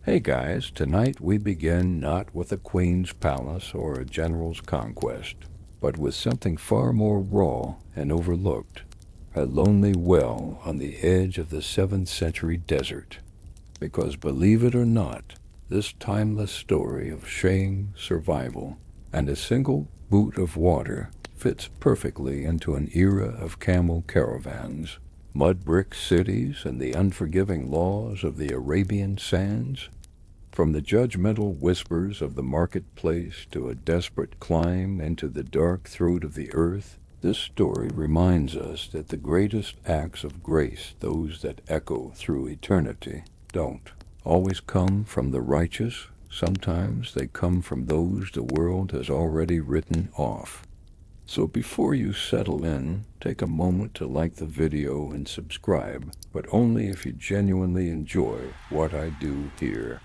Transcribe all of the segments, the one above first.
Hey guys, tonight we begin not with a queen's palace or a general's conquest, but with something far more raw and overlooked, a lonely well on the edge of the 7th century desert. Because believe it or not, this timeless story of shame, survival, and a single boot of water fits perfectly into an era of camel caravans, mud brick cities, and the unforgiving laws of the Arabian sands. From the judgmental whispers of the marketplace to a desperate climb into the dark throat of the earth, this story reminds us that the greatest acts of grace, those that echo through eternity, don't always come from the righteous. Sometimes they come from those the world has already written off. So before you settle in, take a moment to like the video and subscribe, but only if you genuinely enjoy what I do here.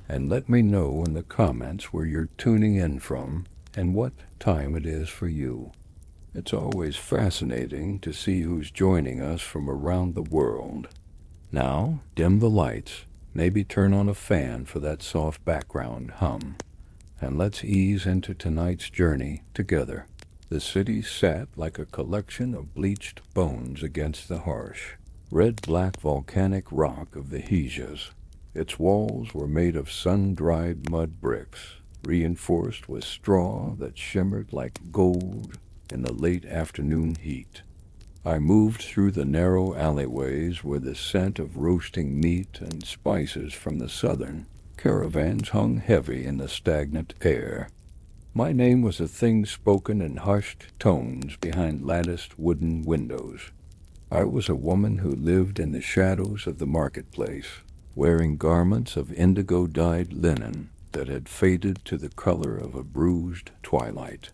And let me know in the comments where you're tuning in from and what time it is for you. It's always fascinating to see who's joining us from around the world. Now, dim the lights, maybe turn on a fan for that soft background hum, and let's ease into tonight's journey together. The city sat like a collection of bleached bones against the harsh, red-black volcanic rock of the Hejaz. Its walls were made of sun-dried mud bricks, reinforced with straw that shimmered like gold in the late afternoon heat. I moved through the narrow alleyways where the scent of roasting meat and spices from the southern caravans hung heavy in the stagnant air. My name was a thing spoken in hushed tones behind latticed wooden windows. I was a woman who lived in the shadows of the marketplace, wearing garments of indigo-dyed linen that had faded to the color of a bruised twilight.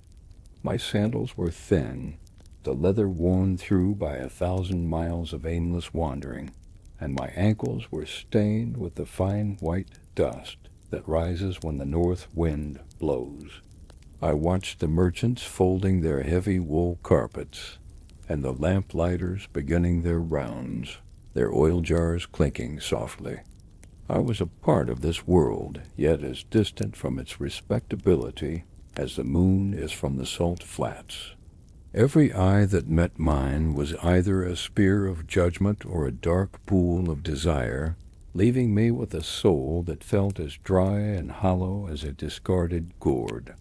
My sandals were thin, the leather worn through by 1,000 miles of aimless wandering, and my ankles were stained with the fine white dust that rises when the north wind blows. I watched the merchants folding their heavy wool carpets, and the lamplighters beginning their rounds, their oil jars clinking softly. I was a part of this world, yet as distant from its respectability as the moon is from the salt flats. Every eye that met mine was either a spear of judgment or a dark pool of desire, leaving me with a soul that felt as dry and hollow as a discarded gourd.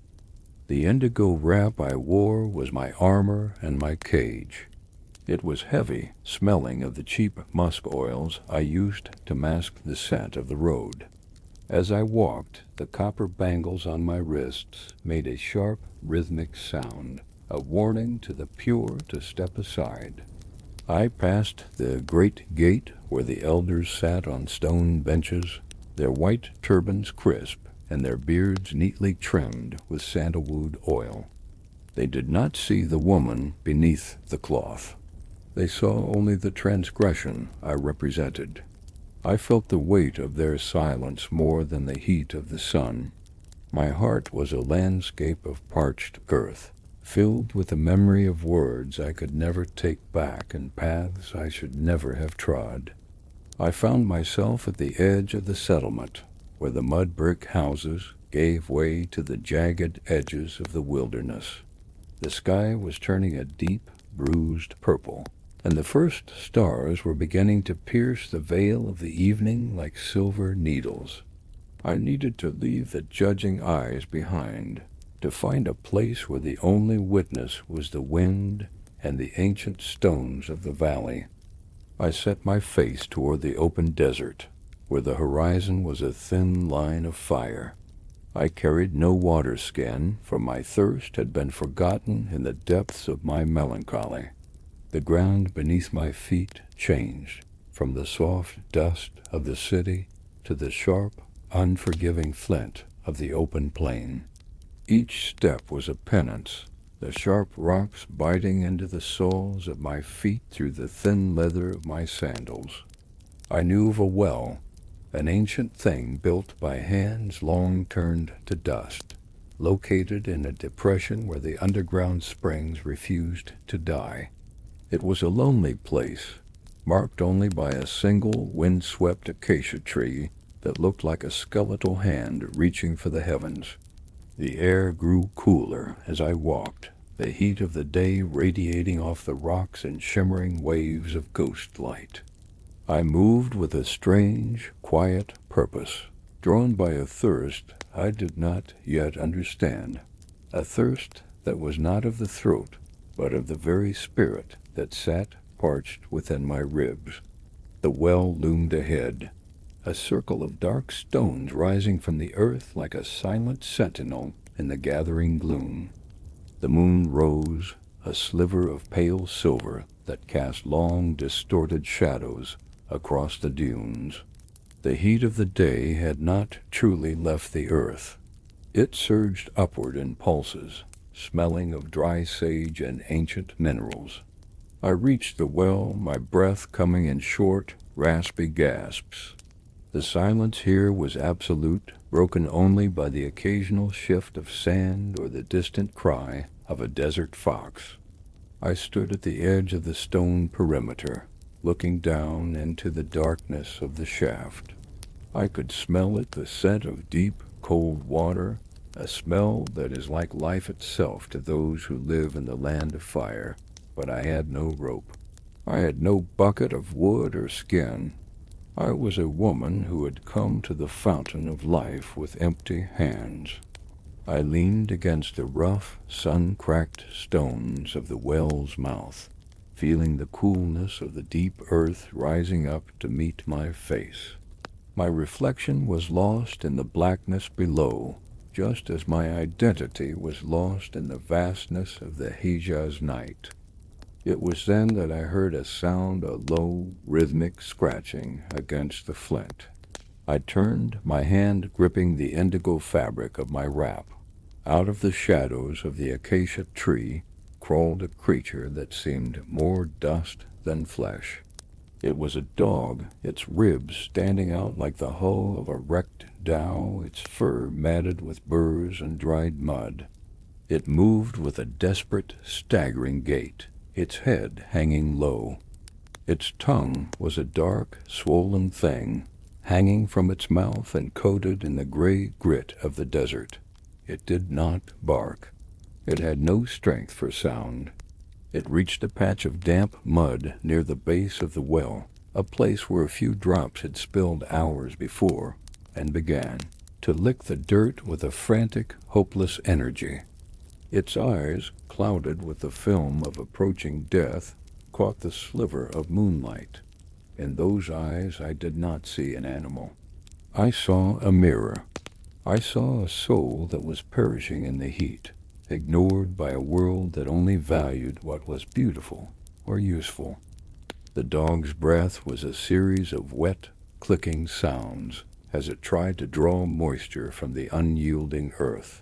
The indigo wrap I wore was my armor and my cage. It was heavy, smelling of the cheap musk oils I used to mask the scent of the road. As I walked, the copper bangles on my wrists made a sharp, rhythmic sound, a warning to the pure to step aside. I passed the great gate where the elders sat on stone benches, their white turbans crisp and their beards neatly trimmed with sandalwood oil. They did not see the woman beneath the cloth. They saw only the transgression I represented. I felt the weight of their silence more than the heat of the sun. My heart was a landscape of parched earth, filled with the memory of words I could never take back and paths I should never have trod. I found myself at the edge of the settlement, where the mud brick houses gave way to the jagged edges of the wilderness. The sky was turning a deep, bruised purple, and the first stars were beginning to pierce the veil of the evening like silver needles. I needed to leave the judging eyes behind, to find a place where the only witness was the wind and the ancient stones of the valley. I set my face toward the open desert, where the horizon was a thin line of fire. I carried no water skin, for my thirst had been forgotten in the depths of my melancholy. The ground beneath my feet changed, from the soft dust of the city to the sharp, unforgiving flint of the open plain. Each step was a penance, the sharp rocks biting into the soles of my feet through the thin leather of my sandals. I knew of a well, an ancient thing built by hands long turned to dust, located in a depression where the underground springs refused to die. It was a lonely place, marked only by a single wind-swept acacia tree that looked like a skeletal hand reaching for the heavens. The air grew cooler as I walked, the heat of the day radiating off the rocks in shimmering waves of ghost light. I moved with a strange, quiet purpose, drawn by a thirst I did not yet understand, a thirst that was not of the throat, but of the very spirit that sat parched within my ribs. The well loomed ahead, a circle of dark stones rising from the earth like a silent sentinel in the gathering gloom. The moon rose, a sliver of pale silver that cast long, distorted shadows across the dunes. The heat of the day had not truly left the earth. It surged upward in pulses, smelling of dry sage and ancient minerals. I reached the well, my breath coming in short, raspy gasps. The silence here was absolute, broken only by the occasional shift of sand or the distant cry of a desert fox. I stood at the edge of the stone perimeter, looking down into the darkness of the shaft. I could smell it, the scent of deep, cold water, a smell that is like life itself to those who live in the land of fire. But I had no rope. I had no bucket of wood or skin. I was a woman who had come to the fountain of life with empty hands. I leaned against the rough, sun-cracked stones of the well's mouth, feeling the coolness of the deep earth rising up to meet my face. My reflection was lost in the blackness below, just as my identity was lost in the vastness of the Hijaz night. It was then that I heard a sound, a low, rhythmic scratching against the flint. I turned, my hand gripping the indigo fabric of my wrap. Out of the shadows of the acacia tree crawled a creature that seemed more dust than flesh. It was a dog, its ribs standing out like the hull of a wrecked dhow, its fur matted with burrs and dried mud. It moved with a desperate, staggering gait, its head hanging low. Its tongue was a dark, swollen thing, hanging from its mouth and coated in the gray grit of the desert. It did not bark. It had no strength for sound. It reached a patch of damp mud near the base of the well, a place where a few drops had spilled hours before, and began to lick the dirt with a frantic, hopeless energy. Its eyes, clouded with the film of approaching death, caught the sliver of moonlight. In those eyes I did not see an animal. I saw a mirror. I saw a soul that was perishing in the heat, ignored by a world that only valued what was beautiful or useful. The dog's breath was a series of wet, clicking sounds as it tried to draw moisture from the unyielding earth.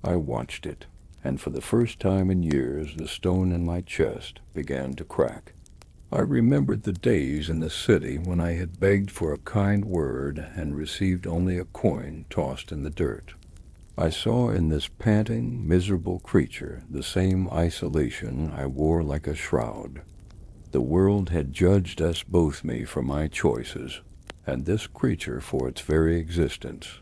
I watched it, and for the first time in years the stone in my chest began to crack. I remembered the days in the city when I had begged for a kind word and received only a coin tossed in the dirt. I saw in this panting, miserable creature the same isolation I wore like a shroud. The world had judged us both me for my choices, and this creature for its very existence.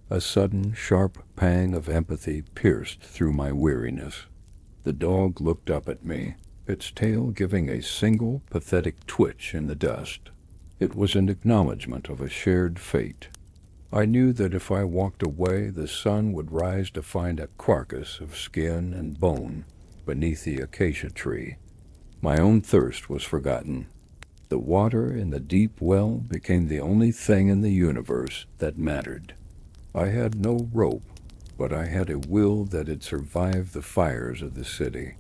A sudden, sharp pang of empathy pierced through my weariness. The dog looked up at me, its tail giving a single, pathetic twitch in the dust. It was an acknowledgment of a shared fate. I knew that if I walked away, the sun would rise to find a carcass of skin and bone beneath the acacia tree. My own thirst was forgotten. The water in the deep well became the only thing in the universe that mattered. I had no rope, but I had a will that had survived the fires of the city.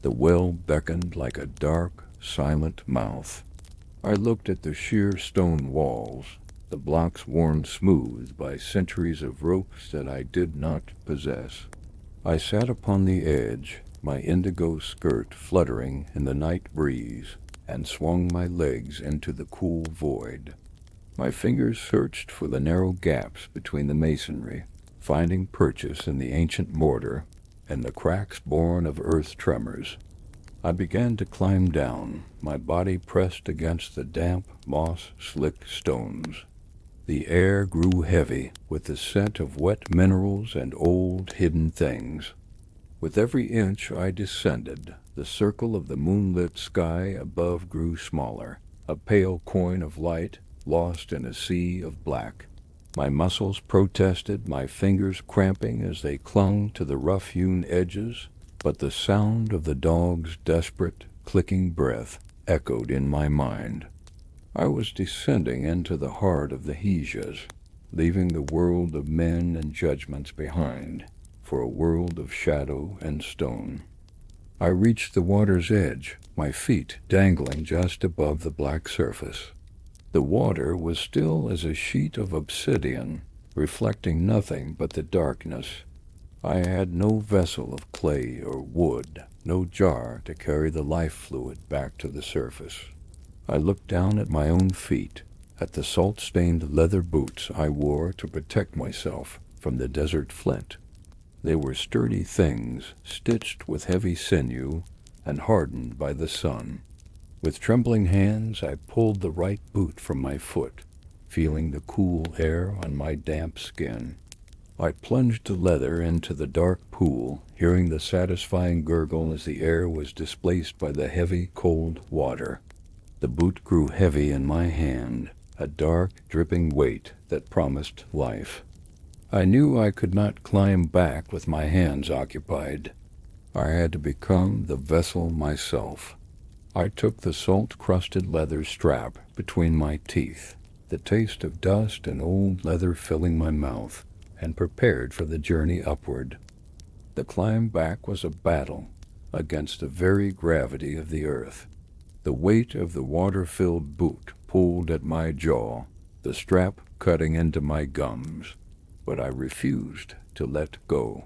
The well beckoned like a dark, silent mouth. I looked at the sheer stone walls, the blocks worn smooth by centuries of ropes that I did not possess. I sat upon the edge, my indigo skirt fluttering in the night breeze, and swung my legs into the cool void. My fingers searched for the narrow gaps between the masonry, finding purchase in the ancient mortar and the cracks born of earth tremors. I began to climb down, my body pressed against the damp, moss-slick stones. The air grew heavy with the scent of wet minerals and old hidden things. With every inch I descended, the circle of the moonlit sky above grew smaller, a pale coin of light lost in a sea of black. My muscles protested, my fingers cramping as they clung to the rough-hewn edges, but the sound of the dog's desperate, clicking breath echoed in my mind. I was descending into the heart of the Hijas, leaving the world of men and judgments behind, for a world of shadow and stone. I reached the water's edge, my feet dangling just above the black surface. The water was still as a sheet of obsidian, reflecting nothing but the darkness. I had no vessel of clay or wood, no jar to carry the life fluid back to the surface. I looked down at my own feet, at the salt-stained leather boots I wore to protect myself from the desert flint. They were sturdy things, stitched with heavy sinew and hardened by the sun. With trembling hands, I pulled the right boot from my foot, feeling the cool air on my damp skin. I plunged the leather into the dark pool, hearing the satisfying gurgle as the air was displaced by the heavy, cold water. The boot grew heavy in my hand, a dark, dripping weight that promised life. I knew I could not climb back with my hands occupied. I had to become the vessel myself. I took the salt-crusted leather strap between my teeth, the taste of dust and old leather filling my mouth, and prepared for the journey upward. The climb back was a battle against the very gravity of the earth. The weight of the water-filled boot pulled at my jaw, the strap cutting into my gums, but I refused to let go.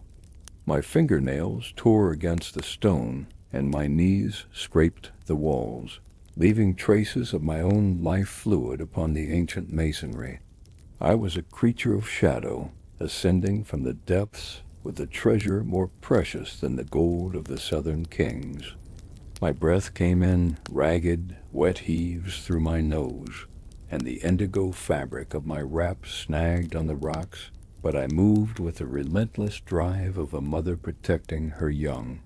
My fingernails tore against the stone, and my knees scraped the walls, leaving traces of my own life fluid upon the ancient masonry. I was a creature of shadow, ascending from the depths with a treasure more precious than the gold of the southern kings. My breath came in ragged, wet heaves through my nose, and the indigo fabric of my wrap snagged on the rocks, but I moved with the relentless drive of a mother protecting her young.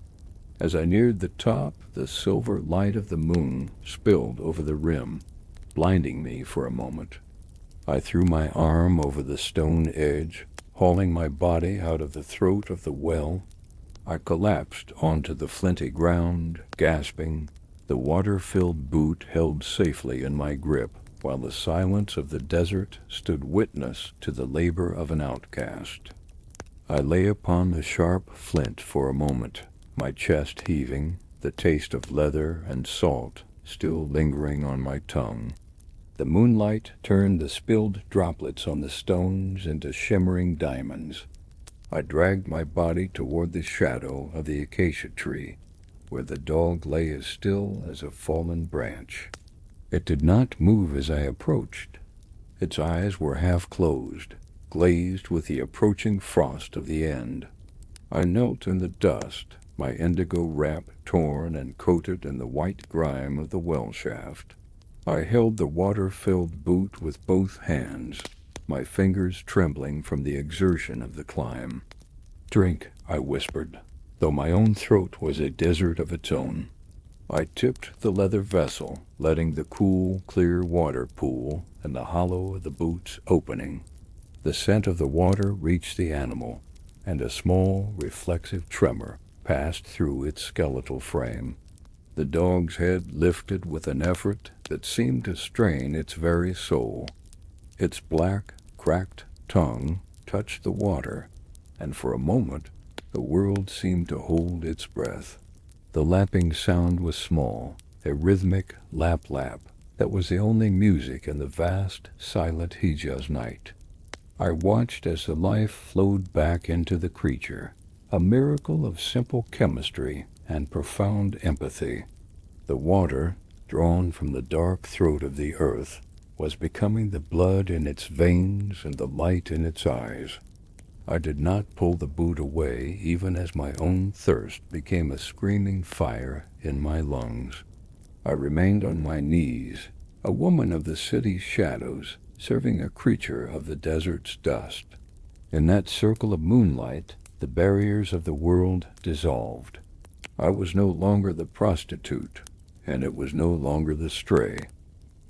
As I neared the top, the silver light of the moon spilled over the rim, blinding me for a moment. I threw my arm over the stone edge, hauling my body out of the throat of the well. I collapsed onto the flinty ground, gasping, the water-filled boot held safely in my grip, while the silence of the desert stood witness to the labor of an outcast. I lay upon the sharp flint for a moment, my chest heaving, the taste of leather and salt still lingering on my tongue. The moonlight turned the spilled droplets on the stones into shimmering diamonds. I dragged my body toward the shadow of the acacia tree, where the dog lay as still as a fallen branch. It did not move as I approached. Its eyes were half closed, glazed with the approaching frost of the end. I knelt in the dust, my indigo wrap torn and coated in the white grime of the well shaft. I held the water-filled boot with both hands, my fingers trembling from the exertion of the climb. "Drink," I whispered, though my own throat was a desert of its own. I tipped the leather vessel, letting the cool, clear water pool and the hollow of the boot's opening. The scent of the water reached the animal, and a small, reflexive tremor passed through its skeletal frame. The dog's head lifted with an effort that seemed to strain its very soul. Its black, cracked tongue touched the water, and for a moment the world seemed to hold its breath. The lapping sound was small, a rhythmic lap-lap that was the only music in the vast, silent Hijaz night. I watched as the life flowed back into the creature, a miracle of simple chemistry and profound empathy. The water, drawn from the dark throat of the earth, was becoming the blood in its veins and the light in its eyes. I did not pull the boot away even as my own thirst became a screaming fire in my lungs. I remained on my knees, a woman of the city's shadows, serving a creature of the desert's dust. In that circle of moonlight, the barriers of the world dissolved. I was no longer the prostitute, and it was no longer the stray.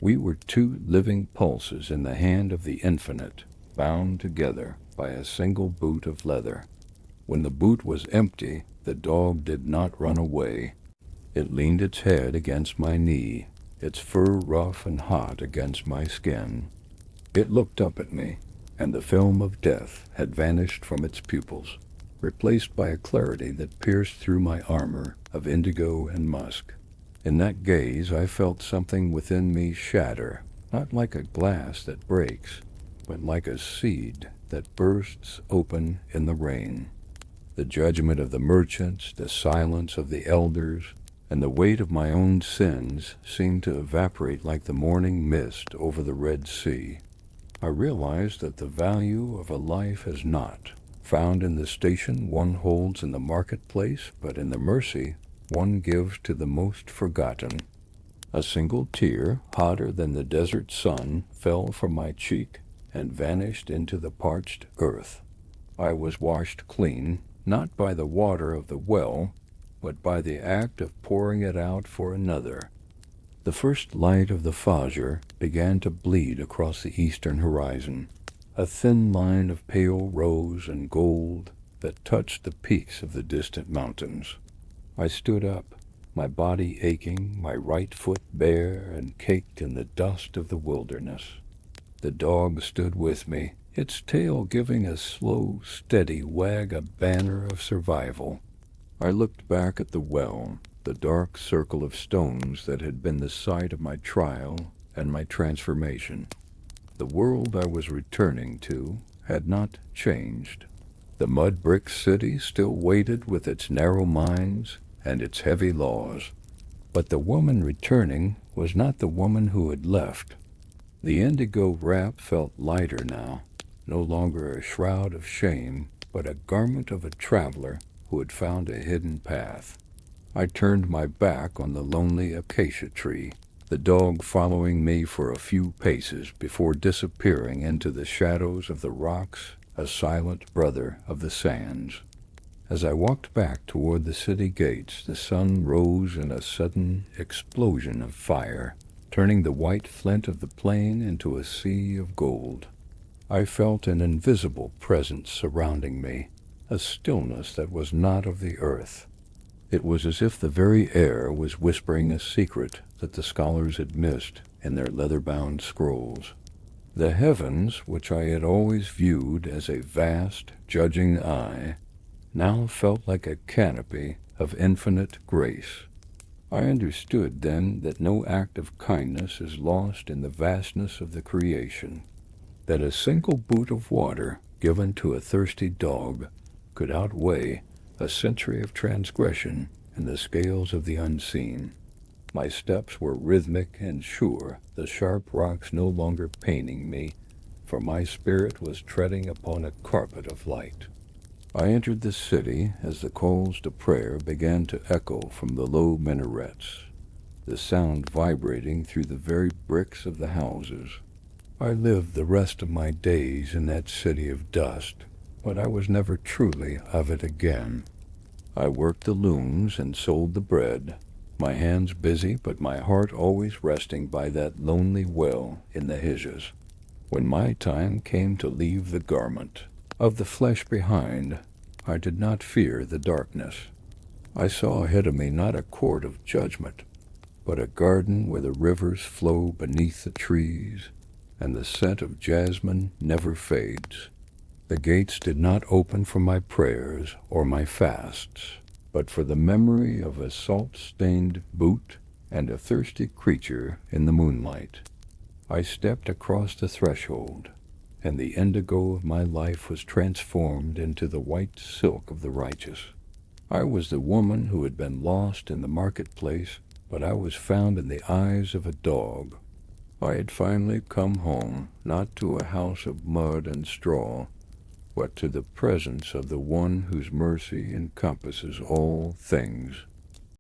We were two living pulses in the hand of the infinite, bound together by a single boot of leather. When the boot was empty, the dog did not run away. It leaned its head against my knee, its fur rough and hot against my skin. It looked up at me, and the film of death had vanished from its pupils, replaced by a clarity that pierced through my armor of indigo and musk. In that gaze I felt something within me shatter, not like a glass that breaks, but like a seed that bursts open in the rain. The judgment of the merchants, the silence of the elders, and the weight of my own sins seemed to evaporate like the morning mist over the Red Sea. I realized that the value of a life is not found in the station one holds in the marketplace, but in the mercy one gives to the most forgotten. A single tear, hotter than the desert sun, fell from my cheek and vanished into the parched earth. I was washed clean, not by the water of the well, but by the act of pouring it out for another. The first light of the Fajr began to bleed across the eastern horizon, a thin line of pale rose and gold that touched the peaks of the distant mountains. I stood up, my body aching, my right foot bare and caked in the dust of the wilderness. The dog stood with me, its tail giving a slow, steady wag, a banner of survival. I looked back at the well, the dark circle of stones that had been the site of my trial and my transformation. The world I was returning to had not changed. The mud brick city still waited with its narrow minds and its heavy laws. But the woman returning was not the woman who had left. The indigo wrap felt lighter now, no longer a shroud of shame, but a garment of a traveler who had found a hidden path. I turned my back on the lonely acacia tree, the dog following me for a few paces before disappearing into the shadows of the rocks, a silent brother of the sands. As I walked back toward the city gates, the sun rose in a sudden explosion of fire, turning the white flint of the plain into a sea of gold. I felt an invisible presence surrounding me, a stillness that was not of the earth. It was as if the very air was whispering a secret that the scholars had missed in their leather-bound scrolls. The heavens, which I had always viewed as a vast, judging eye, now felt like a canopy of infinite grace. I understood then that no act of kindness is lost in the vastness of the creation, that a single boot of water given to a thirsty dog could outweigh a century of transgression in the scales of the unseen. My steps were rhythmic and sure, the sharp rocks no longer paining me, for my spirit was treading upon a carpet of light. I entered the city as the calls to prayer began to echo from the low minarets, the sound vibrating through the very bricks of the houses. I lived the rest of my days in that city of dust, but I was never truly of it again. I worked the looms and sold the bread, my hands busy but my heart always resting by that lonely well in the Hijaz. When my time came to leave the garment of the flesh behind, I did not fear the darkness. I saw ahead of me not a court of judgment, but a garden where the rivers flow beneath the trees, and the scent of jasmine never fades. The gates did not open for my prayers or my fasts, but for the memory of a salt-stained boot and a thirsty creature in the moonlight. I stepped across the threshold, and the indigo of my life was transformed into the white silk of the righteous. I was the woman who had been lost in the marketplace, but I was found in the eyes of a dog. I had finally come home, not to a house of mud and straw, but to the presence of the one whose mercy encompasses all things.